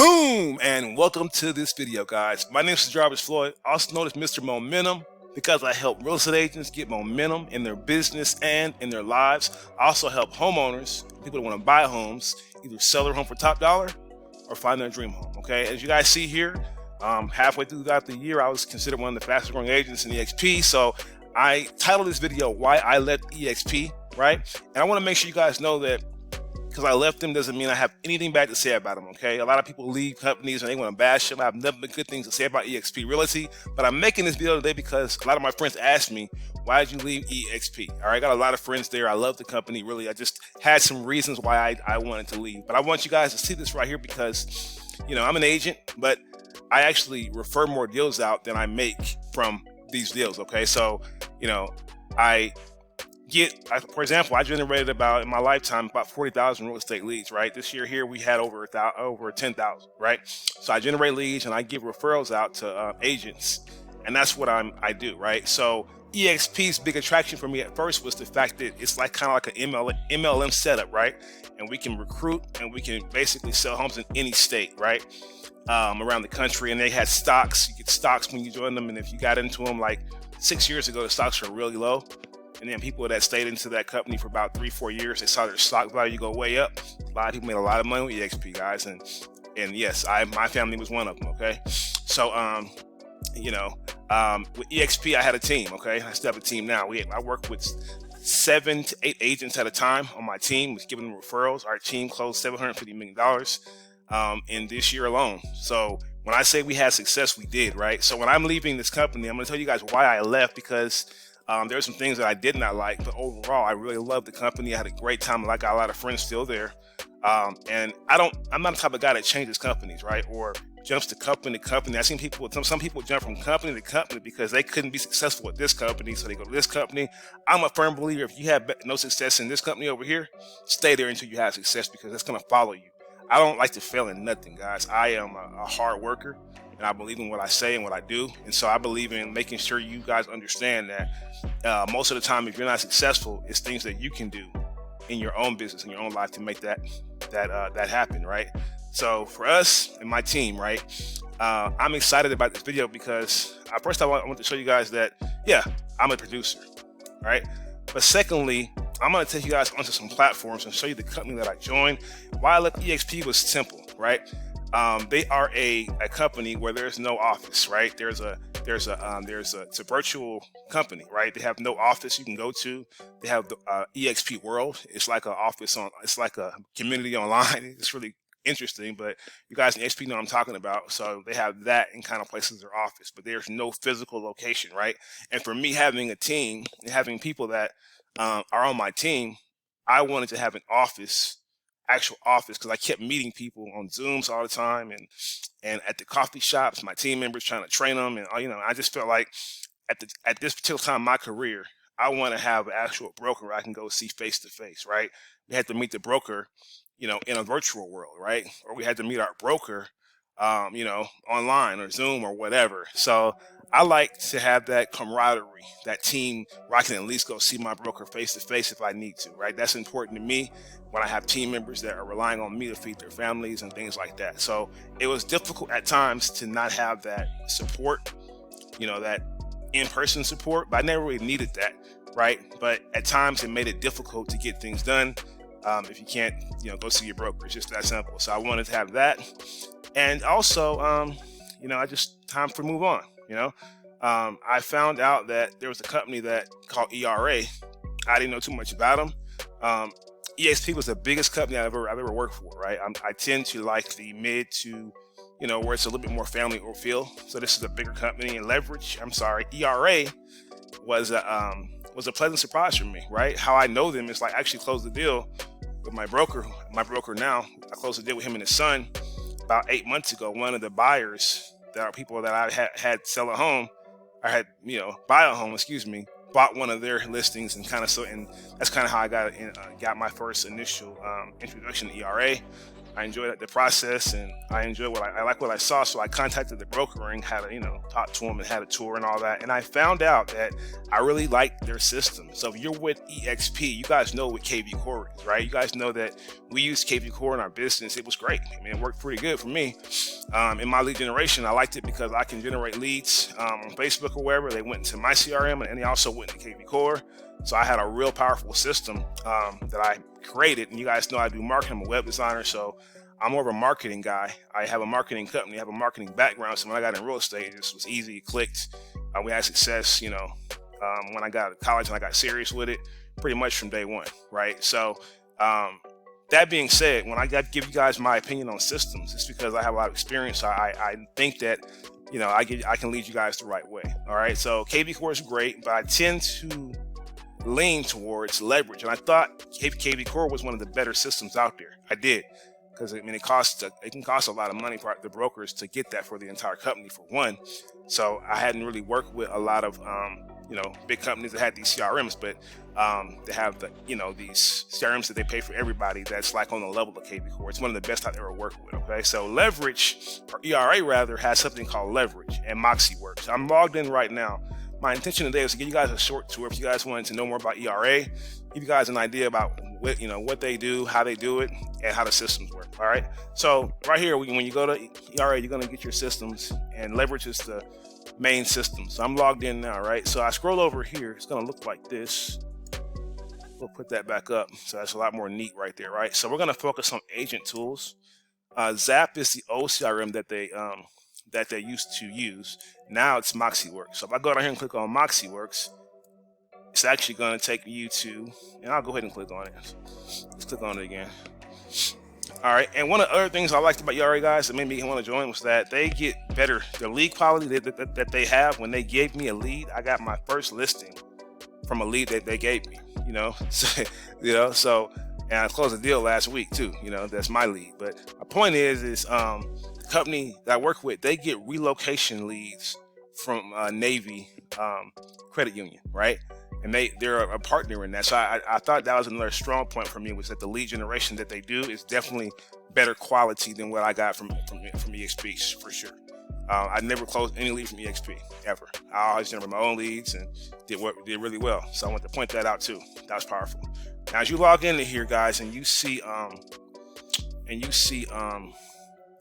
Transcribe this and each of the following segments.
Boom! And welcome to this video, guys. My name is Jarvis Floyd, also known as Mr. Momentum, because I help real estate agents get momentum in their business and in their lives. I also help homeowners, people that want to buy homes, either sell their home for top dollar or find their dream home. Okay, as you guys see here, halfway throughout the year, I was considered one of the fastest growing agents in EXP. So I titled this video, Why I Left EXP, right? And I want to make sure you guys know that because I left them doesn't mean I have anything bad to say about them, okay? A lot of people leave companies and they want to bash them. I have nothing but good things to say about EXP Realty, but I'm making this video today because a lot of my friends asked me, why did you leave EXP? All right, I got a lot of friends there. I love the company, really. I just had some reasons why I wanted to leave. But I want you guys to see this right here because, you know, I'm an agent, but I actually refer more deals out than I make from these deals, okay? So, you know, for example, I generated in my lifetime about 40,000 real estate leads, right? This year here we had over 10,000, right? So I generate leads and I give referrals out to agents, and that's what I do, right? So EXP's big attraction for me at first was the fact that it's like kind of like an MLM setup, right? And we can recruit and we can basically sell homes in any state, right? Around the country. And they had stocks. You get stocks when you join them, and if you got into them like 6 years ago, the stocks were really low. And then people that stayed into that company for about 3-4 years, they saw their stock value go way up. A lot of people made a lot of money with EXP, guys, and yes, my family was one of them. Okay, so with EXP, I had a team. Okay, I still have a team now. I work with 7 to 8 agents at a time on my team, was giving them referrals. Our team closed $750 million in this year alone. So when I say we had success, we did, right? So when I'm leaving this company, I'm going to tell you guys why I left, because there were some things that I did not like, but overall, I really loved the company. I had a great time. I got a lot of friends still there. And I'm not the type of guy that changes companies, right? Or jumps to company to company. I've seen some people jump from company to company because they couldn't be successful at this company, so they go to this company. I'm a firm believer, if you have no success in this company over here, stay there until you have success, because that's going to follow you. I don't like to fail in nothing, guys. I am a hard worker, and I believe in what I say and what I do. And so I believe in making sure you guys understand that most of the time, if you're not successful, it's things that you can do in your own business, in your own life, to make that happen, right? So for us and my team, right, I'm excited about this video because first I want to show you guys that, yeah, I'm a producer, right? But secondly, I'm going to take you guys onto some platforms and show you the company that I joined. Why I left EXP was simple, right? They are a company where there's no office, right? It's a virtual company, right? They have no office you can go to. They have the EXP World. It's like it's like a community online. It's really interesting, but you guys in EXP know what I'm talking about. So they have that in kind of places their office, but there's no physical location, right? And for me, having a team and having people that are on my team, I wanted to have an actual office, because I kept meeting people on Zooms all the time and at the coffee shops, my team members trying to train them, and I just felt like at this particular time in my career, I want to have an actual broker I can go see face to face, right? We had to meet the broker, in a virtual world, right? Or we had to meet our broker, online or Zoom or whatever. So I like to have that camaraderie, that team where I can at least go see my broker face to face if I need to, right? That's important to me when I have team members that are relying on me to feed their families and things like that. So it was difficult at times to not have that support, that in-person support, but I never really needed that, right? But at times it made it difficult to get things done if you can't, go see your broker. It's just that simple. So I wanted to have that. And also, time for move on. I found out that there was a company called ERA. I didn't know too much about them. EXP was the biggest company I've ever worked for, right? I tend to like the mid to, where it's a little bit more family or feel. So this is a bigger company, and ERA was a pleasant surprise for me, right? How I know them is I actually closed the deal with my broker now. I closed the deal with him and his son about 8 months ago. One of the buyers that are people that I had sell a home, buy a home, bought one of their listings, and that's kind of how I got my first initial introduction to ERA. I enjoyed the process, and I enjoyed what I like what I saw. So I contacted the broker and had a talk to him and had a tour and all that. And I found out that I really like their system. So if you're with EXP, you guys know what KV Core is, right? You guys know that we use KV Core in our business. It was great. I mean, it worked pretty good for me. In my lead generation, I liked it because I can generate leads on Facebook or wherever. They went into my CRM, and they also went into KV Core. So I had a real powerful system that I created. And you guys know I do marketing. I'm a web designer, so I'm more of a marketing guy. I have a marketing company. I have a marketing background. So when I got in real estate, it just was easy. It clicked. We had success, when I got to college and I got serious with it pretty much from day one, right? So that being said, when I got to give you guys my opinion on systems, it's because I have a lot of experience. I think that, I can lead you guys the right way. All right. So KV Core is great, but I tend to lean towards leverage. And I thought KV Core was one of the better systems out there. I did. Because it can cost a lot of money for the brokers to get that for the entire company, for one. So I hadn't really worked with a lot of big companies that had these CRMs, but they have these CRMs that they pay for everybody that's like on the level of KV Core. It's one of the best I've ever worked with. Okay, so leverage, or ERA rather, has something called leverage, and Moxie works. I'm logged in right now. My intention today was to give you guys a short tour. If you guys wanted to know more about ERA, give you guys an idea about what they do, how they do it, and how the systems work. All right. So right here, when you go to ERA, you're going to get your systems, and leverage is the main system. So I'm logged in now, right? So I scroll over here. It's going to look like this. We'll put that back up. So that's a lot more neat right there, right? So we're going to focus on agent tools. Zap is the old CRM that they used to use. Now it's MoxieWorks. So if I go down here and click on MoxieWorks, it's actually going to take you to, and I'll go ahead and click on it. Let's click on it again. All right. And one of the other things I liked about ERA, guys, that made me want to join was that they get better. The lead quality that they have, when they gave me a lead, I got my first listing from a lead that they gave me, so, and I closed a deal last week too, that's my lead. But my point is the company that I work with, they get relocation leads from Navy Credit Union, right? And they're a partner in that. So I thought that was another strong point for me, was that the lead generation that they do is definitely better quality than what I got from EXP, for sure. I never closed any lead from EXP ever. I always generate my own leads and did really well. So I want to point that out too. That was powerful. Now, as you log into here, guys, and you see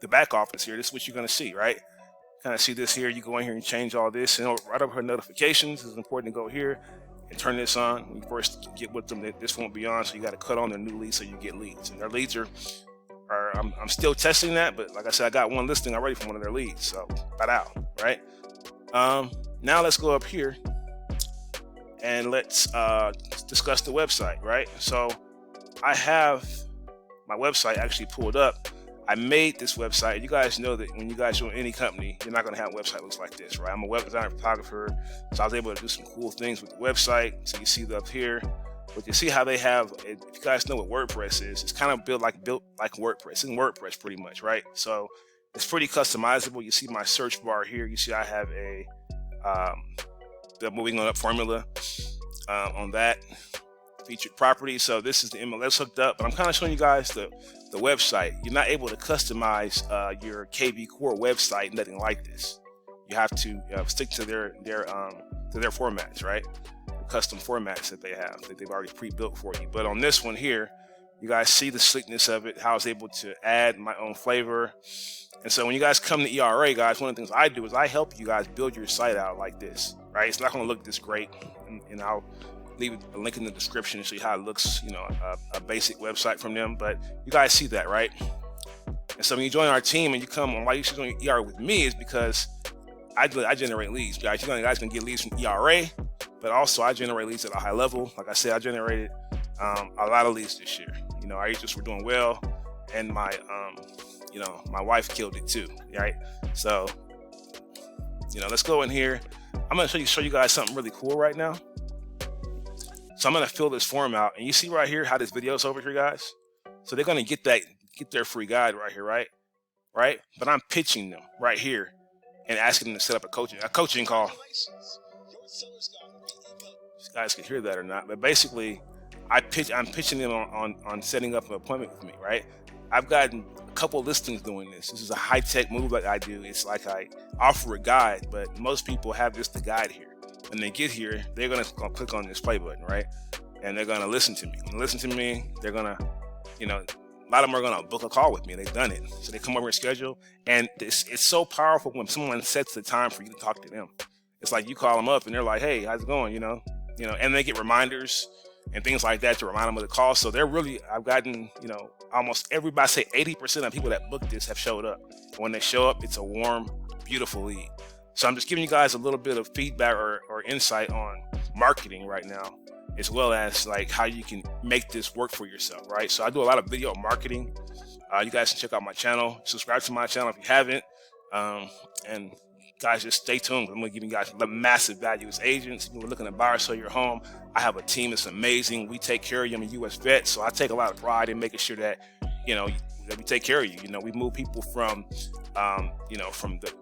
the back office here, this is what you're going to see, right? Kind of see this here. You go in here and change all this, and right over here, notifications. It's important to go here and turn this on. When you first get with them, this won't be on, so you got to cut on their new leads so you get leads. And their leads are I'm still testing that, but like I said, I got one listing already from one of their leads, so right out, right? Now let's go up here and let's discuss the website, right? So I have my website actually pulled up. I made this website. You guys know that when you guys join any company, you're not going to have a website that looks like this, right? I'm a web designer, photographer, so I was able to do some cool things with the website. So you see up here, but you see how they have, if you guys know what WordPress is, it's kind of built like WordPress. It's in WordPress pretty much, right? So it's pretty customizable. You see my search bar here. You see I have the moving on up formula on that. Featured property. So this is the MLS hooked up, but I'm kind of showing you guys the website. You're not able to customize your KV Core website, nothing like this. You have to stick to their formats, right? The custom formats that they have that they've already pre-built for you. But on this one here, you guys see the sleekness of it, how I was able to add my own flavor. And so when you guys come to ERA, guys, one of the things I do is I help you guys build your site out like this, right? It's not going to look this great, and I'll leave a link in the description to see how it looks, a basic website from them. But you guys see that, right? And so when you join our team and you come on, why you should join ERA with me is because I generate leads, guys. You guys can get leads from ERA, but also I generate leads at a high level. Like I said, I generated a lot of leads this year. Our agents were doing well, and my wife killed it too, right? So, let's go in here. I'm gonna show you guys something really cool right now. So I'm going to fill this form out, and you see right here how this video is over here, guys. So they're going to get their free guide right here, right? But I'm pitching them right here and asking them to set up a coaching call. You guys can hear that or not, but basically I'm pitching them on setting up an appointment with me, right? I've gotten a couple listings doing this. This is a high-tech move like I do. It's like I offer a guide, but most people have just the guide here. When they get here, they're gonna click on this play button, right? And they're gonna listen to me. When they listen to me, they're gonna, you know, a lot of them are gonna book a call with me. They've done it, so they come over and schedule. And it's so powerful when someone sets the time for you to talk to them. It's like you call them up and they're like, "Hey, how's it going?" And they get reminders and things like that to remind them of the call. So they're really, I've gotten, almost everybody, say 80% of people that book this have showed up. And when they show up, it's a warm, beautiful lead. So I'm just giving you guys a little bit of feedback or insight on marketing right now, as well as like how you can make this work for yourself, right? So I do a lot of video marketing. You guys can check out my channel, subscribe to my channel if you haven't. And guys, just stay tuned. I'm gonna give you guys massive value as agents. If you're looking to buy or sell your home, I have a team that's amazing. We take care of you. I'm a U.S. vet, so I take a lot of pride in making sure that, that we take care of you. We move people from, from the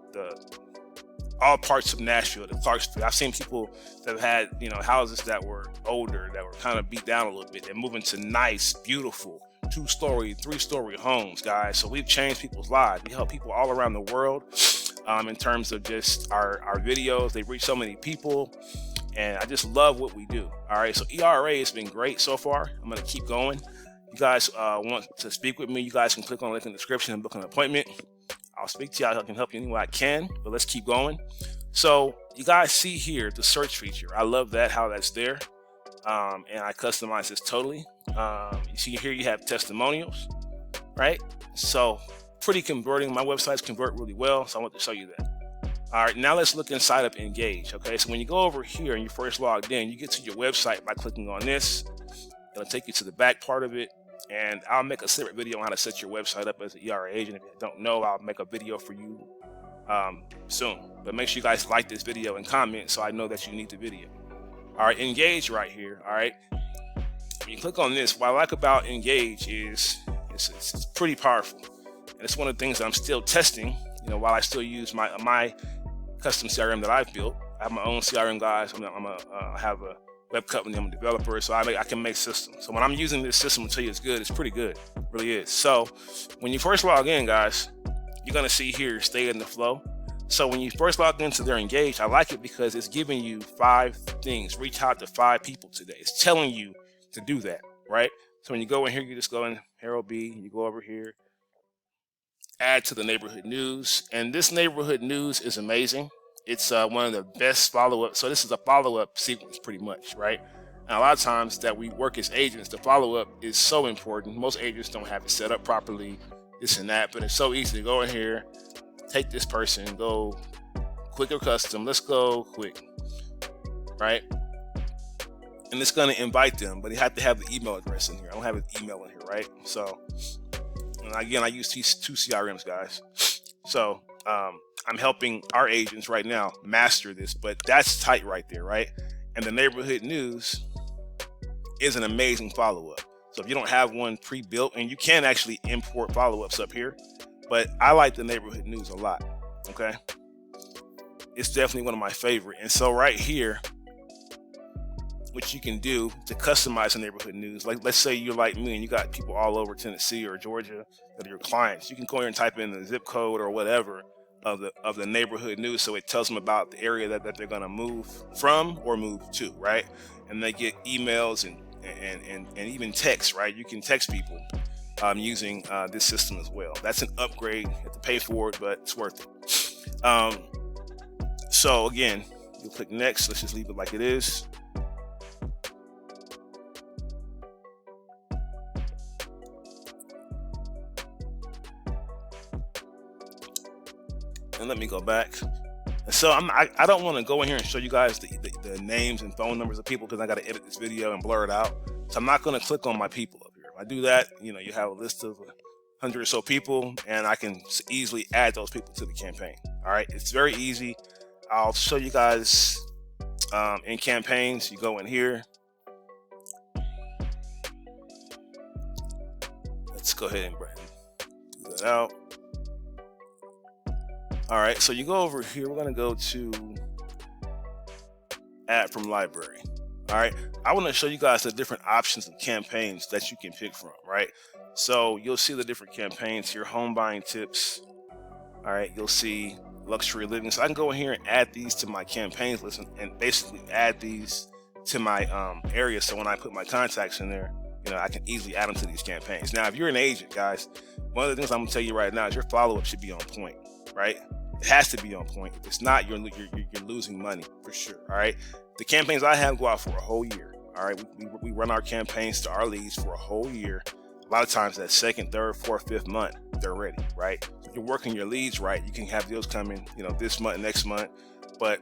all parts of Nashville to Clarksville. I've seen people that have had, houses that were older, that were kind of beat down a little bit. They're moving to nice, beautiful 2-story, 3-story homes, guys. So we've changed people's lives. We help people all around the world in terms of just our videos. They reach so many people, and I just love what we do. All right, so ERA has been great so far. I'm going to keep going. You guys want to speak with me, you guys can click on the link in the description and book an appointment. I'll speak to you. I can help you any way I can, but let's keep going. So you guys see here the search feature. I love that, how that's there. And I customize this totally. You see here you have testimonials, right? So pretty converting. My websites convert really well, so I want to show you that. All right, now let's look inside of Engage. Okay, so when you go over here and you first logged in, you get to your website by clicking on this. It'll take you to the back part of it. And I'll make a separate video on how to set your website up as an ERA agent. If you don't know, I'll make a video for you soon. But make sure you guys like this video and comment so I know that you need the video. All right, Engage right here. All right, when you click on this, what I like about Engage is it's pretty powerful. And it's one of the things that I'm still testing, while I still use my custom CRM that I've built. I have my own CRM, guys. I have a web company. I'm a developer, so I can make systems. So when I'm using this system, I'll tell you it's good. It's pretty good. It really is. So when you first log in, guys, you're gonna see here, stay in the flow. So when you first log into their Engage, I like it because it's giving you 5 things. Reach out to 5 people today. It's telling you to do that, right? So when you go in here, you just go in Harold B. You go over here, add to the neighborhood news, and this neighborhood news is amazing. It's one of the best follow-up. So this is a follow-up sequence pretty much, right? And a lot of times that we work as agents, the follow-up is so important. Most agents don't have it set up properly, this and that, but it's so easy to go in here, take this person, go quick or custom. Let's go quick, right? And it's going to invite them, but you have to have the email address in here. I don't have an email in here, right? So, and again, I use these 2 CRMs, guys. So, I'm helping our agents right now master this, but that's tight right there, right? And the neighborhood news is an amazing follow-up. So if you don't have one pre-built, and you can actually import follow-ups up here, but I like the neighborhood news a lot, okay? It's definitely one of my favorite. And so right here, what you can do to customize the neighborhood news, like let's say you're like me and you got people all over Tennessee or Georgia that are your clients, you can go here and type in the zip code or whatever of the neighborhood news, so it tells them about the area that they're going to move from or move to, right? And they get emails and even text, right? You can text people using this system as well. That's an upgrade. You have to pay for it, but it's worth it. So again, you click next. Let's just leave it like it is. And let me go back. And so I don't want to go in here and show you guys the names and phone numbers of people because I got to edit this video and blur it out. So I'm not going to click on my people up here. If I do that, you have a list of 100 or so people, and I can easily add those people to the campaign. All right, it's very easy. I'll show you guys in campaigns. You go in here. Let's go ahead and do that out. All right, so you go over here. We're going to go to add from library. All right, I want to show you guys the different options of campaigns that you can pick from, right? So you'll see the different campaigns here, home buying tips. All right, you'll see luxury living. So I can go in here and add these to my campaigns list and basically add these to my area. So when I put my contacts in there, I can easily add them to these campaigns. Now, if you're an agent, guys, one of the things I'm gonna tell you right now is your follow-up should be on point, right? It has to be on point. If it's not, you're losing money for sure. All right. The campaigns I have go out for a whole year. All right. We run our campaigns to our leads for a whole year. A lot of times that second, third, fourth, fifth month, they're ready, right? So if you're working your leads right, you can have deals coming, this month, next month. But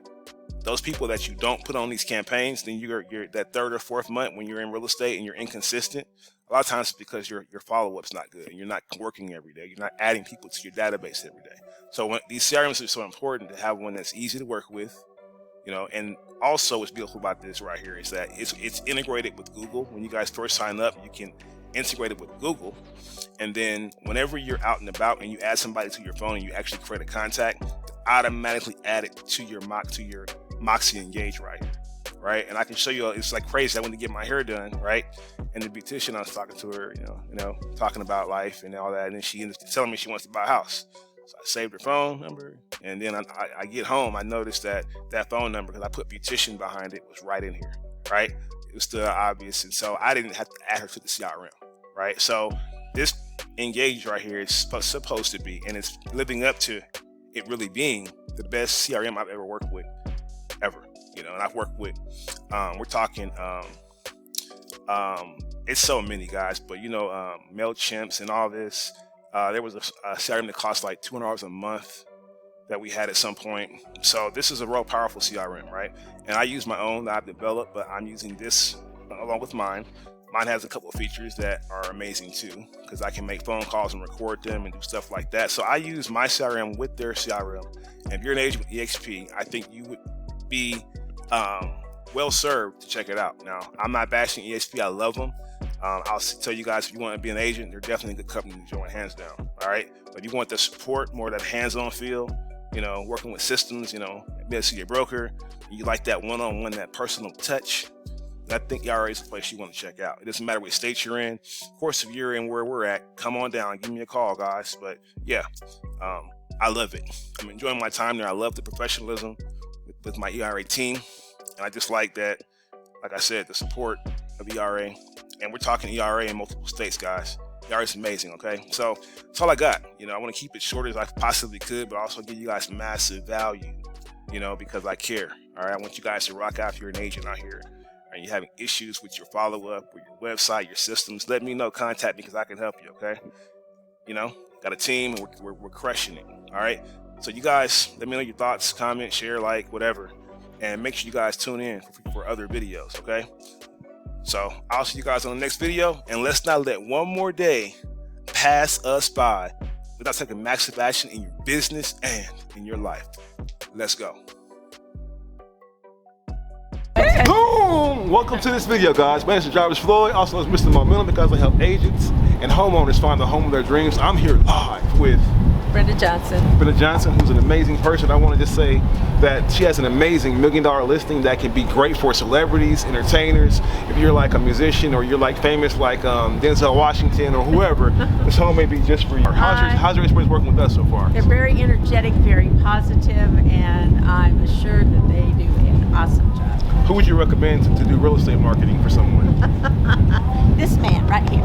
those people that you don't put on these campaigns, then you're that third or fourth month when you're in real estate and you're inconsistent. A lot of times it's because your follow-up's not good and you're not working every day. You're not adding people to your database every day. So when these CRMs are so important to have one that's easy to work with, and also what's beautiful about this right here is that it's integrated with Google. When you guys first sign up, you can integrate it with Google. And then whenever you're out and about and you add somebody to your phone and you actually create a contact, automatically add it to your Moxie Engage right here. Right. And I can show you, it's like crazy. I went to get my hair done. Right. And the beautician, I was talking to her, talking about life and all that. And then she ended up telling me she wants to buy a house. So I saved her phone number. And then I get home. I noticed that phone number, because I put beautician behind it, was right in here. Right. It was still obvious. And so I didn't have to add her to the CRM. Right. So this Engage right here is supposed to be, and it's living up to it really being the best CRM I've ever worked with ever. And I've worked with, we're talking, it's so many guys, but MailChimps and all this. There was a CRM that cost like $200 a month that we had at some point. So this is a real powerful CRM, right? And I use my own that I've developed, but I'm using this along with mine. Mine has a couple of features that are amazing too, because I can make phone calls and record them and do stuff like that. So I use my CRM with their CRM. And if you're an agent with EXP, I think you would be well served to check it out. Now, I'm not bashing EXP. I love them. I'll tell you guys, if you want to be an agent, they're definitely a good company to join, hands down. All right. But if you want the support, more of that hands-on feel, working with systems, be a your broker, you like that one-on-one, that personal touch, I think ERA is the place you want to check out. It doesn't matter what state you're in. Of course, if you're in where we're at, come on down, give me a call, guys. But yeah, I love it. I'm enjoying my time there. I love the professionalism with my ERA team. And I just like that, like I said, the support of ERA. And we're talking ERA in multiple states, guys. ERA is amazing, okay? So that's all I got. I want to keep it short as I possibly could, but also give you guys massive value, because I care. All right, I want you guys to rock out if you're an agent out here. And you're having issues with your follow-up, with your website, your systems, let me know. Contact me because I can help you, okay? Got a team and we're crushing it, all right? So you guys, let me know your thoughts, comment, share, like, whatever. And make sure you guys tune in for other videos, okay? So I'll see you guys on the next video. And let's not let one more day pass us by without taking massive action in your business and in your life. Let's go. Boom! Welcome to this video, guys. My name is Jarvis Floyd, also as Mr. Momentum, because I help agents and homeowners find the home of their dreams. I'm here live with Brenda Johnson, who's an amazing person. I want to just say that she has an amazing $1 million listing that can be great for celebrities, entertainers. If you're like a musician or you're like famous like Denzel Washington or whoever, this home may be just for you. How's your experience working with us so far? They're very energetic, very positive, and I'm assured that they do an awesome job. Who would you recommend to do real estate marketing for someone? This man right here.